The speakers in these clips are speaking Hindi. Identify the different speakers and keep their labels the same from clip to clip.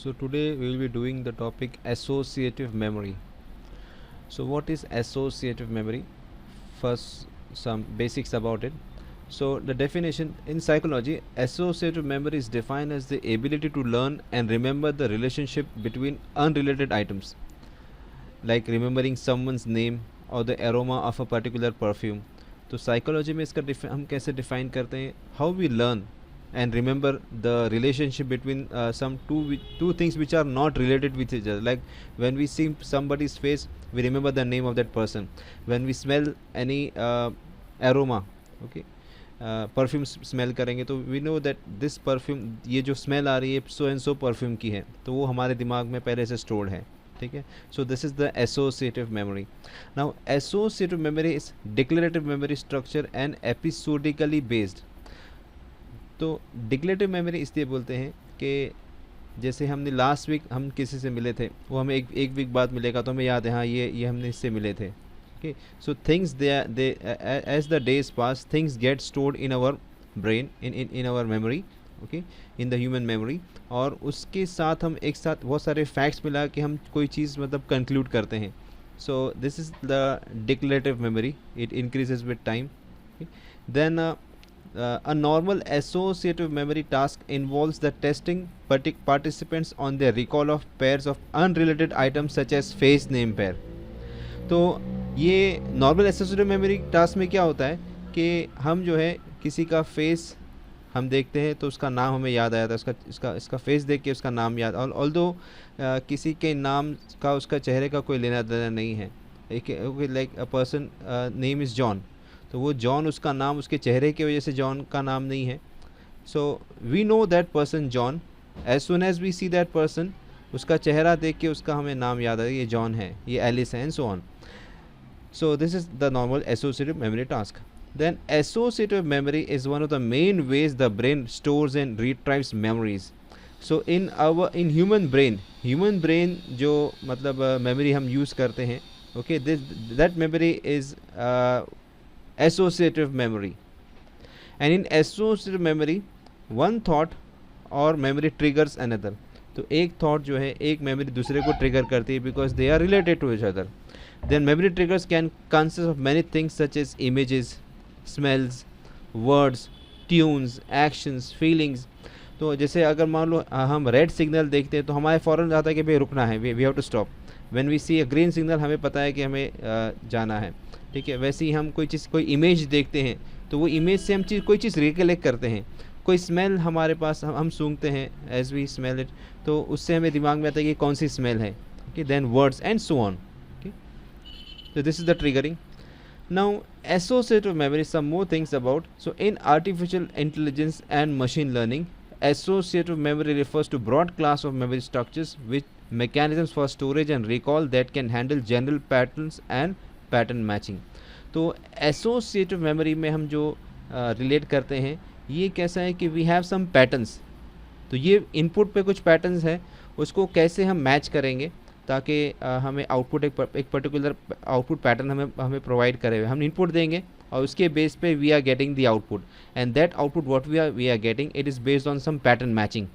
Speaker 1: So today we will be doing the topic associative memory. So what is associative memory? First, some basics about it. So the definition in psychology, associative memory is defined as the ability to learn and remember the relationship between unrelated items, like remembering someone's name or the aroma of a particular perfume. तो साइकोलॉजी में इसका हम कैसे डिफाइन करते हैं, how we learn and remember the relationship between some two things which are not related with each other. Like when we see somebody's face, we remember the name of that person. When we smell any aroma, okay, perfume smell करेंगे तो we know that this perfume, ये जो स्मेल आ रही है सो एंड सो परफ्यूम की है, तो वो हमारे दिमाग में पहले से स्टोर्ड है. ठीक है. So this is the associative memory. Now associative memory is declarative memory structure and episodically based. तो डिक्लेरेटिव मेमोरी इसलिए बोलते हैं कि जैसे हमने लास्ट वीक हम किसी से मिले थे, वो हमें एक वीक बाद मिलेगा तो हमें याद है, हाँ ये हमने इससे मिले थे. Okay. So things they as the days pass, things get stored in our brain, in our memory. Okay. In the human memory. और उसके साथ हम एक साथ बहुत सारे फैक्ट्स मिला कि हम कोई चीज़ मतलब कंक्लूड करते हैं. So this is the declarative memory. It increases with time. Then a normal associative memory task involves the testing participants on their recall of pairs of unrelated items such as face name pair. तो ये नॉर्मल एसोसिएटिव मेमोरी टास्क में क्या होता है कि हम जो है किसी का फेस हम देखते हैं तो उसका नाम हमें याद आ जाता है, इसका फेस देख के उसका नाम याद. ऑल्दो किसी के नाम का उसका चेहरे का कोई लेना देना नहीं है. Like a person name is John, तो वो जॉन उसका नाम उसके चेहरे की वजह से जॉन का नाम नहीं है. So we know that person John. As soon as we see that person, उसका चेहरा देख के उसका हमें नाम याद आता है, ये जॉन है, ये एलिस है, and so on. So this is the normal associative memory task. Then associative memory is one of the main ways the brain stores and retrieves memories. So in human brain जो मतलब मेमोरी हम यूज़ करते हैं, okay, that memory is associative memory. And in associative memory, one thought or memory triggers another. तो एक थॉट जो है एक मेमोरी दूसरे को ट्रिगर करती है because they are related to each other. Then memory triggers can consist of many things such as images, smells, words, tunes, actions, feelings. तो जैसे अगर मान लो हम रेड सिग्नल देखते हैं तो हमारे फ़ौरन आता है कि भाई रुकना है, we have to stop. When we see a green signal हमें पता है कि हमें जाना है. ठीक है. वैसे ही हम कोई इमेज देखते हैं तो वो इमेज से हम कोई चीज़ रिकलेक्ट करते हैं. कोई स्मेल हमारे पास हम सूंघते हैं, एज वी स्मेल इट, तो उससे हमें दिमाग में आता है कि कौन सी स्मेल है. Okay. Then words and so on. Okay. तो this is the triggering. Now associative memory, some more things about. So in artificial intelligence and machine learning, associative memory refers to broad class of memory structures with mechanisms for storage and recall that can handle general patterns and pattern matching. तो एसोसिएटिव मेमोरी में हम जो रिलेट करते हैं ये कैसा है कि वी हैव सम पैटर्न्स. तो ये इनपुट पे कुछ पैटर्न्स है, उसको कैसे हम मैच करेंगे ताकि हमें आउटपुट एक पर्टिकुलर आउटपुट पैटर्न हमें प्रोवाइड करे हुए. हम इनपुट देंगे और उसके बेस पे we are getting the output, and that output what we are getting, it is based on some pattern matching.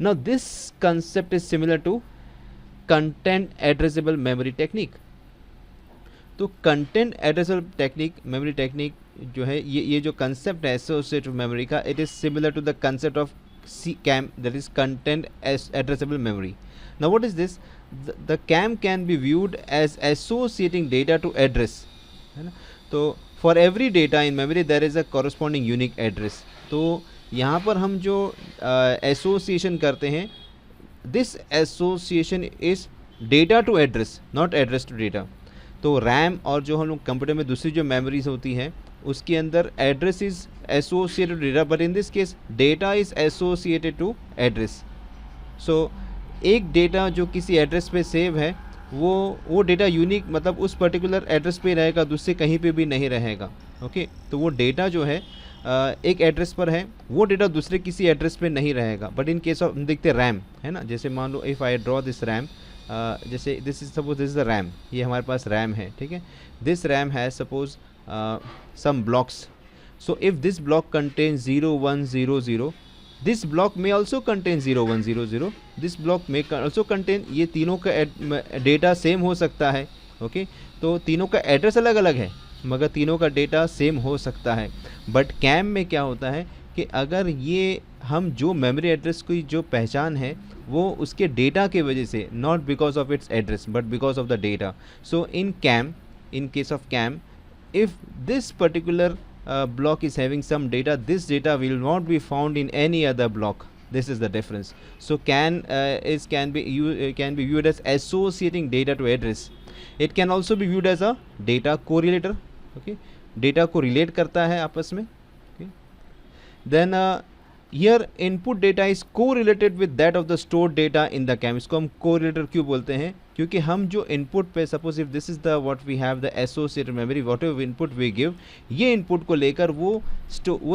Speaker 1: Now this concept is similar to content addressable memory technique. तो कंटेंट एड्रेसेबल मेमोरी टेक्निक जो है ये जो कंसेप्ट है एसोसिएटिव मेमोरी का, it is similar to the concept of CAM, that is content addressable memory. Now what is this? The CAM can be viewed as associating data to address, है ना. तो for every data in memory there is a corresponding unique address. तो यहाँ पर हम जो एसोसिएशन करते हैं, this association is data to address, not address to data. तो रैम और जो हम लोग कंप्यूटर में दूसरी जो मेमोरीज होती हैं उसके अंदर address is associated to data, but in this case data is associated to address. So एक डेटा जो किसी एड्रेस पे सेव है वो डेटा यूनिक, मतलब उस पर्टिकुलर एड्रेस पे रहेगा, दूसरे कहीं पे भी नहीं रहेगा. ओके. तो वो डेटा जो है एक एड्रेस पर है, वो डेटा दूसरे किसी एड्रेस पे नहीं रहेगा. बट इन केस ऑफ देखते रैम, है ना, जैसे मान लो if I draw this RAM, जैसे this is suppose this is the RAM, ये हमारे पास रैम है. ठीक है. This RAM has suppose some blocks. So if this block contain 0 1 0 0, this block में ऑल्सो कंटेन 0100, दिस ब्लॉक में ऑल्सो कंटेन, ये तीनों का डेटा सेम हो सकता है। ओके, तो तीनों का एड्रेस अलग अलग है मगर तीनों का डेटा सेम हो सकता है। बट कैम में क्या होता है कि अगर ये हम जो मेमोरी एड्रेस की जो पहचान है वो उसके डेटा के वजह से, not because of its address but because of the data. So in CAM, in case of CAM, if this particular block is having some data, this data will not be found in any other block. This is the difference. So can be viewed as associating data to address. It can also be viewed as a data correlator. Okay, data को relate करता है आपस में. Okay, then here input data is correlated with that of the stored data in the CAM. इसको हम correlator क्यों बोलते हैं? क्योंकि हम जो इनपुट पे, suppose if this is the what we have the associated memory, whatever input we give, ये इनपुट को लेकर वो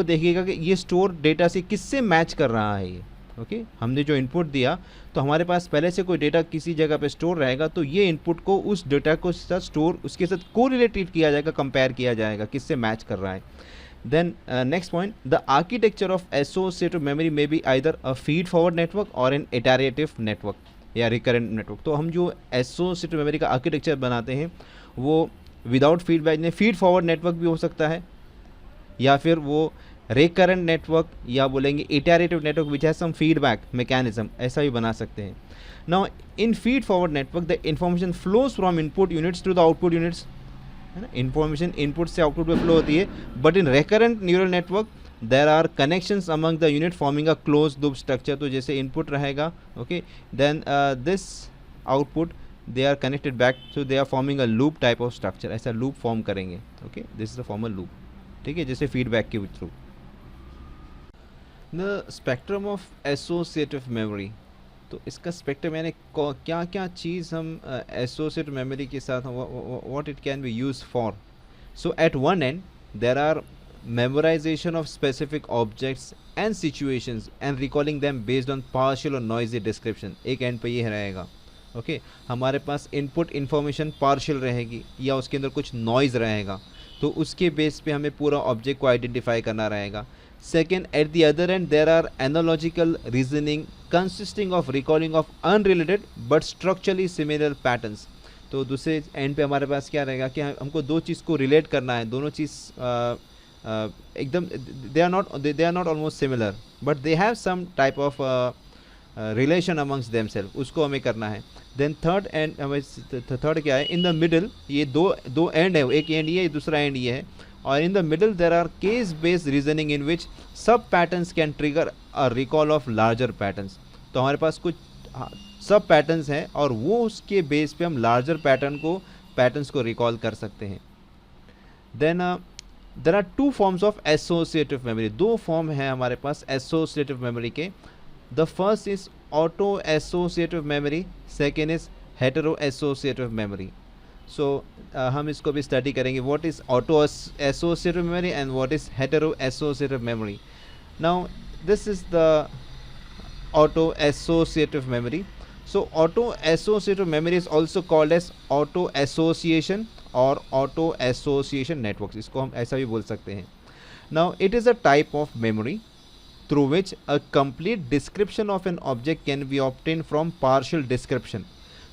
Speaker 1: देखेगा कि ये स्टोर डेटा से किससे मैच कर रहा है ये। ओके, हमने जो इनपुट दिया तो हमारे पास पहले से कोई डेटा किसी जगह पे स्टोर रहेगा, तो ये इनपुट को उस डेटा को साथ स्टोर, उसके साथ कोरिलेटेड किया जाएगा, कंपेयर किया जाएगा किससे मैच कर रहा है। Then next point, the architecture of associated memory may be either a feed forward network और एन इटरेटिव नेटवर्क या रिकरेंट नेटवर्क। तो हम जो एसोसिएटेड मेमोरी का आर्किटेक्चर बनाते हैं वो विदाउट फीडबैक में फीड फॉरवर्ड नेटवर्क भी हो सकता है, या फिर वो रिकरेंट नेटवर्क, या बोलेंगे iterative network which has some feedback mechanism, ऐसा भी बना सकते हैं। Now in feed forward network the information flows from input units to the output units, है ना, इंफॉर्मेशन इनपुट से आउटपुट में फ्लो होती है। But in recurrent neural network there are connections among the unit forming a close loop structure. तो जैसे इनपुट रहेगा, okay, then this output they are connected back, so they are forming a loop type of structure, ऐसा लूप फॉर्म करेंगे। Okay, this is a formal loop, ठीक है, जैसे फीडबैक के थ्रू। The spectrum of associative memory, तो इसका स्पेक्ट्रम यानी क्या क्या चीज़ हम एसोसिएटिव मेमोरी के साथ what it can be use for. So at one end there are memorization of specific objects and situations and recalling them based on partial or noisy description, एक एंड पे ये रहेगा। ओके, हमारे पास इनपुट इन्फॉर्मेशन पार्शियल रहेगी या उसके अंदर कुछ नॉइज़ रहेगा, तो उसके बेस पे हमें पूरा ऑब्जेक्ट को आइडेंटिफाई करना रहेगा। Second, at the other end there are analogical reasoning consisting of recalling of unrelated but structurally similar patterns. तो दूसरे एंड पे हमारे पास क्या रहेगा कि हमको दो चीज़ को रिलेट करना है, दोनों चीज़ एकदम they are not almost similar but they have some type of relation amongst themselves, उसको हमें करना है। देन थर्ड एंड, थर्ड क्या है, इन द मिडल, ये दो एंड है, एक एंड ये, दूसरा एंड ये है, और in the middle there are case based reasoning in which sub patterns can trigger a recall of larger patterns. तो हमारे पास कुछ सब पैटर्न्स हैं और वो उसके बेस पे हम लार्जर पैटर्न्स को रिकॉल कर सकते हैं। Then there are two forms of associative memory, दो फॉर्म है हमारे पास एसोसिएटिव मेमोरी के। The first is auto associative memory, second is hetero associative memory. So हम इसको भी स्टडी करेंगे, what is auto associative memory and what is hetero associative memory. Now this is the auto associative memory. So auto associative memory is also called as auto association और ऑटो एसोसिएशन नेटवर्क्स, इसको हम ऐसा भी बोल सकते हैं। Now it is a type of memory through which a complete description of an object can be obtain from partial description.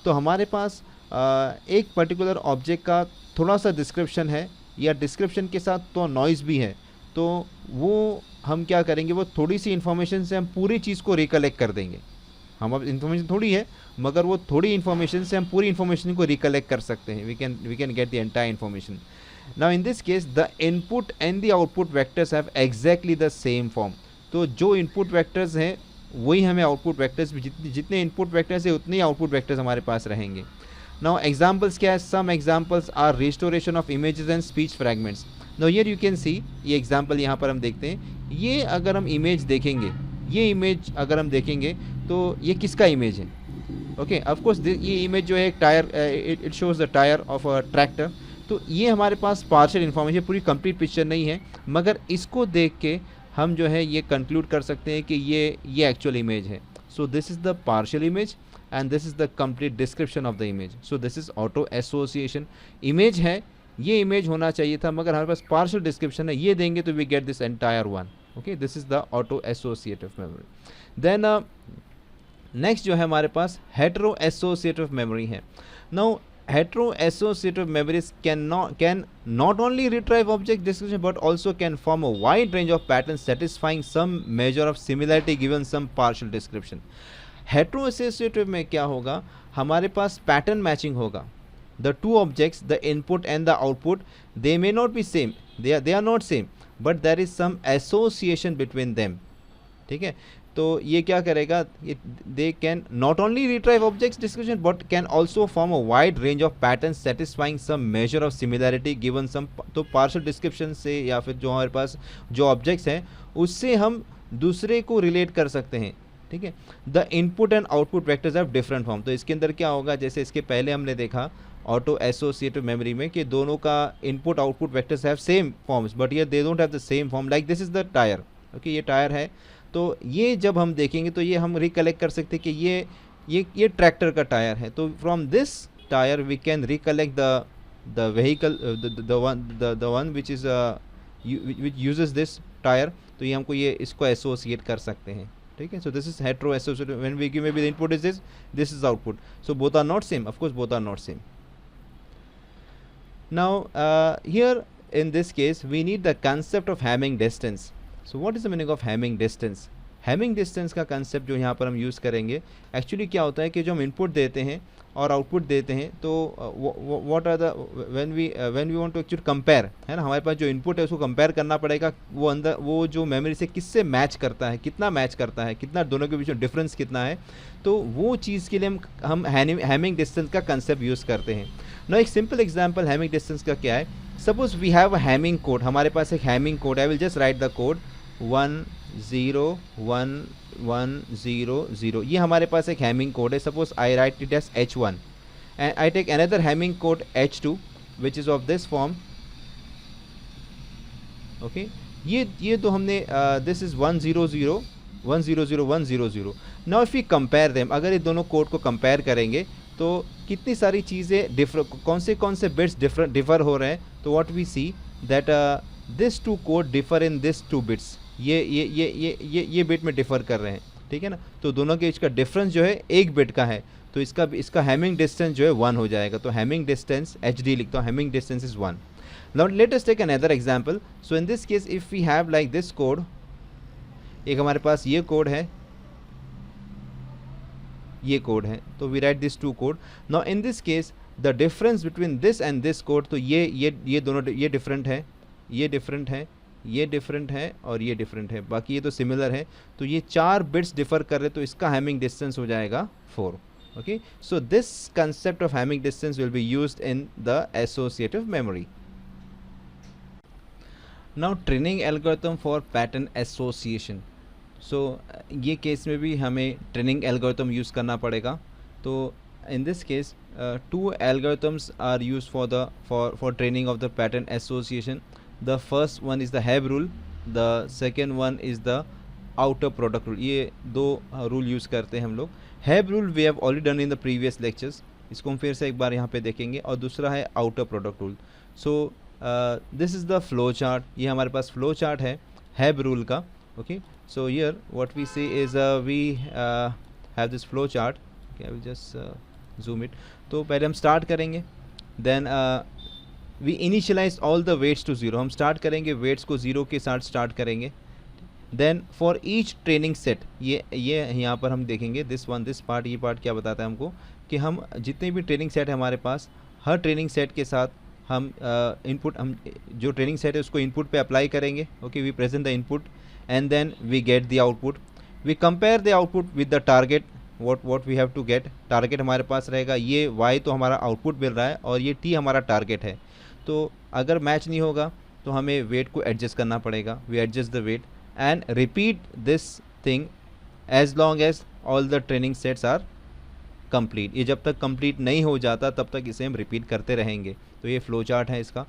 Speaker 1: तो हमारे पास एक पर्टिकुलर ऑब्जेक्ट का थोड़ा सा डिस्क्रिप्शन है या डिस्क्रिप्शन के साथ तो नॉइज़ भी है, तो वो हम क्या करेंगे, वो थोड़ी सी इन्फॉर्मेशन से हम पूरी चीज़ को रिकलेक्ट कर देंगे। हम अब इन्फॉर्मेशन थोड़ी है मगर वो थोड़ी इन्फॉर्मेशन से हम पूरी इन्फॉर्मेशन को रिकलेक्ट कर सकते हैं, we can get the entire information. Now in this case the input and the output vectors have exactly the same form. तो जो इनपुट वेक्टर्स हैं वही हमें आउटपुट वेक्टर्स भी, जितने इनपुट वेक्टर्स है उतने ही आउटपुट वेक्टर्स हमारे पास रहेंगे। नाउ एग्जाम्पल्स क्या है, some examples are restoration of images and speech fragments. Now here you can see, ये एग्जाम्पल यहाँ पर हम देखते हैं, ये अगर हम इमेज देखेंगे, ये इमेज अगर हम देखेंगे तो ये किसका इमेज है। ओके, ऑफ कोर्स ये इमेज जो है एक tyre, it shows the tyre of a tractor. तो ये हमारे पास पार्शियल इन्फॉर्मेशन, पूरी कंप्लीट पिक्चर नहीं है, मगर इसको देख के हम जो है ये कंक्लूड कर सकते हैं कि ये एक्चुअल इमेज है। So this is the partial image and this is the complete description of the image. So this is auto association. Image है, ये इमेज होना चाहिए था मगर हमारे पास पार्शियल डिस्क्रिप्शन है, ये देंगे तो we get this entire one. Okay, this is the auto associative memory. Then next जो है हमारे पास हेटेरो एसोसिएटिव मेमोरी है। Now hetero associative memories can not only retrieve object description but also can form a wide range of patterns satisfying some measure of similarity given some partial description। hetero associative में क्या होगा, हमारे पास पैटर्न मैचिंग होगा। the two objects, the input and the output, they may not be same, they are not same, but there is some association between them। ठीक है, तो ये क्या करेगा, they can not only retrieve objects description but can also form a wide range of pattern satisfying some measure of similarity given some. तो पार्शियल डिस्क्रिप्शन से या फिर जो हमारे पास जो ऑब्जेक्ट्स हैं उससे हम दूसरे को रिलेट कर सकते हैं। ठीक है, the input and output vectors have different form. तो इसके अंदर क्या होगा, जैसे इसके पहले हमने देखा ऑटो एसोसिएटिव मेमोरी में कि दोनों का input output vectors have same forms but ये they don't have the same form. Like this is the tyre. Okay, ये टायर है, तो ये जब हम देखेंगे तो ये हम रिकलेक्ट कर सकते हैं कि ये ट्रैक्टर का टायर है। तो from this tyre we can recollect the vehicle the one which is which uses this tyre. तो ये हमको ये इसको एसोसिएट कर सकते हैं। ठीक है, so this is hetero associative. When we give maybe the input is this is output, so both are not same, of course both are not same. Now here in this case we need the concept of Hamming distance। So what is the meaning of Hamming distance? Hamming distance का concept जो यहाँ पर हम यूज़ करेंगे, एक्चुअली क्या होता है कि जो हम इनपुट देते हैं और आउटपुट देते हैं तो what are the when we want to actually compare, है ना, हमारे पास जो इनपुट है उसको कंपेयर करना पड़ेगा, वो अंदर वो जो मेमोरी से किससे मैच करता है, कितना मैच करता है, कितना दोनों के बीच में डिफरेंस कितना है। तो वो चीज़ के लिए हम हैमिंग डिस्टेंस का कंसेप्ट यूज़ करते हैं। ना एक सिंपल एग्जाम्पल हैमिंग डिस्टेंस का क्या है, suppose we have a hamming code, हमारे पास एक hamming code, I will just write the code 1 0 1 1 0 0। ये हमारे पास एक हैमिंग कोड है। Suppose I write it as H1 and I take another hamming code H2 which is of this form. Okay, ये तो हमने this is 1 0 0 1 0 0 1 0 0। Now if we compare them, अगर ये दोनों कोड को कंपेयर करेंगे तो कितनी सारी चीज़ें कौन से बिट्स डिफर हो रहे हैं। तो what we see that this two code differ in this two bits, ये बिट में डिफर कर रहे हैं। ठीक है ना, तो दोनों के इसका डिफरेंस जो है एक बिट का है, तो इसका हैमिंग डिस्टेंस जो है 1 हो जाएगा। तो हैमिंग डिस्टेंस HD लिखता हूँ, hamming distance is 1। Now let us take another example. So in this case if we have like this code, एक हमारे पास ये कोड है, ये कोड है, तो we write this two code. Now in this case the difference between this and this code, तो ये दोनों ये डिफरेंट है, ये डिफरेंट है, ये डिफरेंट है और ये डिफरेंट है, बाकी ये तो सिमिलर है। तो ये 4 बिट्स डिफर कर रहे, तो इसका हैमिंग डिस्टेंस हो जाएगा 4। Okay, so this concept of Hamming distance will be used in the associative memory. Now training algorithm for pattern association. So ये केस में भी हमें ट्रेनिंग एल्गोरिथम यूज़ करना पड़ेगा। तो इन this case 2 algorithms are used for training of the pattern association। The first one is the Hebb rule, the second one is the outer product rule। ये 2 रूल यूज़ करते हैं हम लोग। Hebb rule we have already done in the previous lectures, इसको हम फिर से एक बार यहाँ पे देखेंगे। और दूसरा है outer product rule। So this is the flow chart, ये हमारे पास flow chart है Hebb rule का। Okay, so here what we see is we have this flow chart। Okay, I will just zoom it। तो पहले हम स्टार्ट करेंगे, then we initialise all the weights to 0। हम स्टार्ट करेंगे वेट्स को 0 के साथ स्टार्ट करेंगे। Then for each training set, ये यहाँ पर हम देखेंगे दिस पार्ट, ये पार्ट क्या बताता है हमको कि हम जितने भी ट्रेनिंग सेट है हमारे पास, हर ट्रेनिंग सेट के साथ हम इनपुट, हम जो ट्रेनिंग सेट है उसको इनपुट पे अप्लाई करेंगे। Okay, we present the input and then we get the output. We compare the output with the target, what we have to get। Target हमारे पास रहेगा, ये y तो हमारा आउटपुट मिल रहा है और ये t हमारा टारगेट है। तो अगर मैच नहीं होगा तो हमें वेट को एडजस्ट करना पड़ेगा। We adjust the weight and repeat this thing as long as all the training sets are complete. ये जब तक कंप्लीट नहीं हो जाता तब तक इसे हम रिपीट करते रहेंगे। तो ये फ्लो चार्ट है इसका।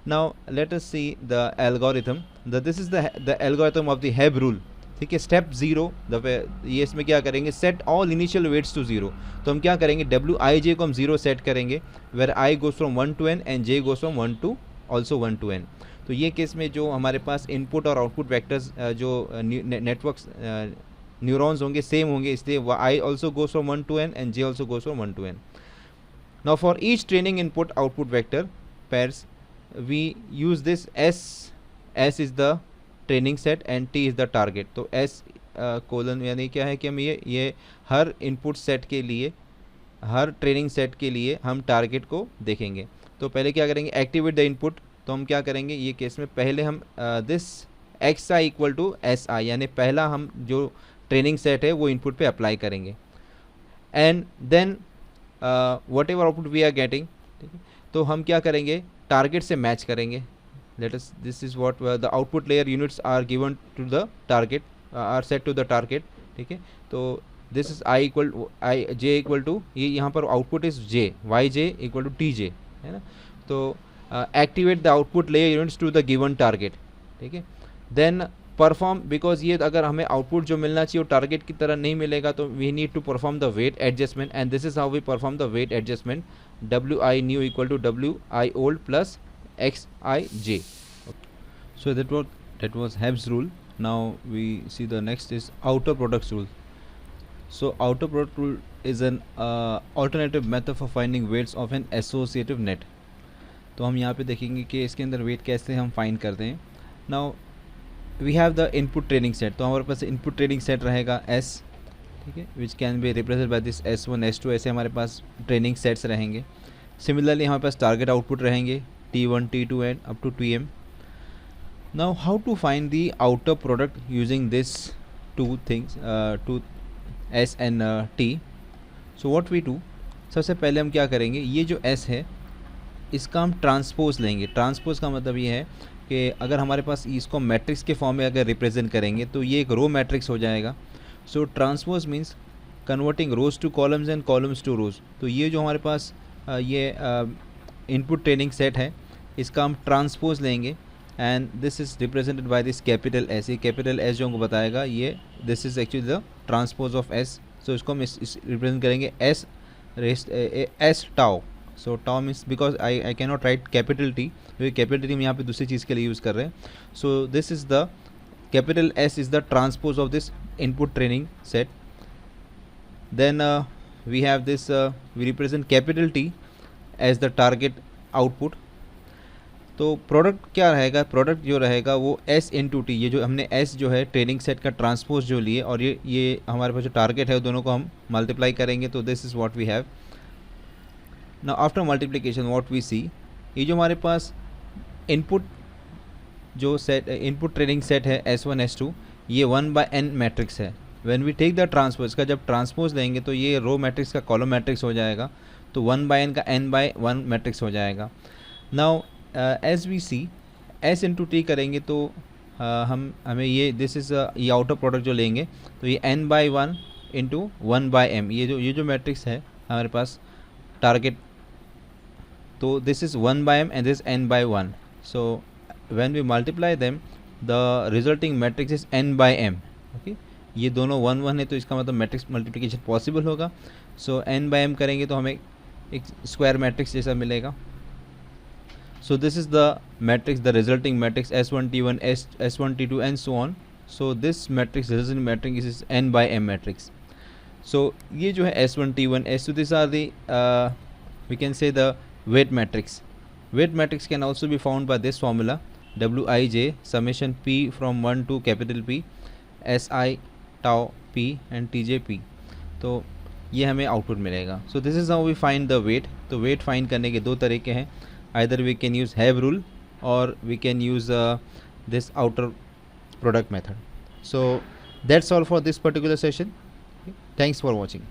Speaker 1: Now let us see the algorithm. This is the algorithm of the Hebb rule. ठीक है, स्टेप 0 ये इसमें क्या करेंगे, set all initial weights to 0। तो हम क्या करेंगे, Wij को हम 0 सेट करेंगे, where I goes from 1 to n and j goes from 1 to also 1 to n। तो ये केस में जो हमारे पास इनपुट और आउटपुट वेक्टर्स जो नेटवर्क न्यूरॉन्स होंगे सेम होंगे, इसलिए I also goes from 1 to n and j also goes from 1 to n. Now for each training input output vector pairs we use this s is the training set and t is the target. तो s कोलन यानी क्या है कि हम ये हर इनपुट सेट के लिए, हर ट्रेनिंग सेट के लिए हम टारगेट को देखेंगे. तो पहले क्या करेंगे, एक्टिवेट द इनपुट. तो हम क्या करेंगे ये केस में, पहले हम this X I equal to S I, यानी पहला हम जो ट्रेनिंग सेट है वो इनपुट पे अप्लाई करेंगे. And then whatever output we are getting, ठीक है, तो हम क्या करेंगे, टारगेट से मैच करेंगे. Let us, this is what the output layer units are given to the target, are set to the target. ठीक है, तो this is I equal I J equal to, ये यहाँ पर output is J, Y J equal to T J, है ना. तो activate the output layer units to the given target. ठीक है, देन परफॉर्म, बिकॉज ये अगर हमें आउटपुट जो मिलना चाहिए वो टारगेट की तरह नहीं मिलेगा, तो we need to perform the weight adjustment, and this is how we perform the weight adjustment. W I new equal to W I old plus X I J. So that was Hebb's rule. Now we see the next is outer products rule. So outer product rule is an alternative method for finding weights of an associative net. तो हम यहाँ पे देखेंगे कि इसके अंदर वेट कैसे हम फाइंड करते हैं. Now we have the input training set. तो हमारे पास इनपुट ट्रेनिंग सेट रहेगा S, ठीक है, which can be represent by this S1 S2, ऐसे हमारे पास ट्रेनिंग सेट्स रहेंगे. सिमिलरली हमारे पास टारगेट आउटपुट रहेंगे T1 T2 and up to Tm. Now how to find the outer product using this two things, to S and T. So what we do, सबसे पहले हम क्या करेंगे, ये जो S है इसका हम ट्रांसपोज लेंगे. ट्रांसपोज का मतलब ये है कि अगर हमारे पास इसको मैट्रिक्स के फॉर्म में अगर रिप्रेजेंट करेंगे तो ये एक रो मैट्रिक्स हो जाएगा. So transpose means converting rows to columns and columns to rows. तो ये जो हमारे पास ये इनपुट ट्रेनिंग सेट है इसका हम ट्रांसपोज लेंगे, and this is represented by this capital S. ये कैपिटल एस जो हमको बताएगा, ये this is actually the transpose of S. So इसको हम रिप्रेजेंट करेंगे S S tau. So tau means, because I can not write capital T, क्योंकि कैपिटल टी हम यहाँ पे दूसरी चीज़ के लिए यूज़ कर रहे हैं. So this is the capital S is the transpose of this input training set. Then we have this, we represent capital T as the target output. तो प्रोडक्ट क्या रहेगा, प्रोडक्ट जो रहेगा वो S इंटू टी, ये जो हमने S जो है ट्रेनिंग सेट का ट्रांसपोज जो लिए, और ये हमारे पास जो टारगेट है दोनों को हम मल्टीप्लाई करेंगे. तो this is what we have. Now after multiplication what we see, ये जो हमारे पास इनपुट जो सेट, इनपुट ट्रेनिंग सेट है S1 S2, ये 1/n मैट्रिक्स है. When we take the transpose, का जब ट्रांसपोज लेंगे तो ये रो मैट्रिक्स का कॉलम मैट्रिक्स हो जाएगा. तो 1/n का n/1 मैट्रिक्स हो जाएगा. Now as we see S into T करेंगे तो हमें ये दिस इज़ ये आउटर प्रोडक्ट जो लेंगे तो ये n/1 इंटू 1/m, ये जो मैट्रिक्स है हमारे पास टारगेट, तो this is 1/m and this n/1. So when we multiply them the resulting matrix is n/m. Okay, ये दोनों 1 1 है तो इसका मतलब मैट्रिक्स मल्टीप्लिकेशन पॉसिबल होगा. सो n/m करेंगे तो हमें एक स्क्वायर मैट्रिक्स जैसा मिलेगा. So this is the matrix, the resulting matrix S1 T1 S1 T2 and so on. So this matrix, resulting matrix is n/m matrix. So ये जो है S1 T1 S2, these are the we can say the weight matrix. Weight matrix can also be found by this formula Wij summation p from 1 to capital P Si tau p and Tj p. तो ये हमें आउटपुट मिलेगा. So this is how we find the weight. तो weight find करने के दो तरीके हैं. Either we can use Hebb rule or we can use this outer product method. So that's all for this particular session. Thanks for watching.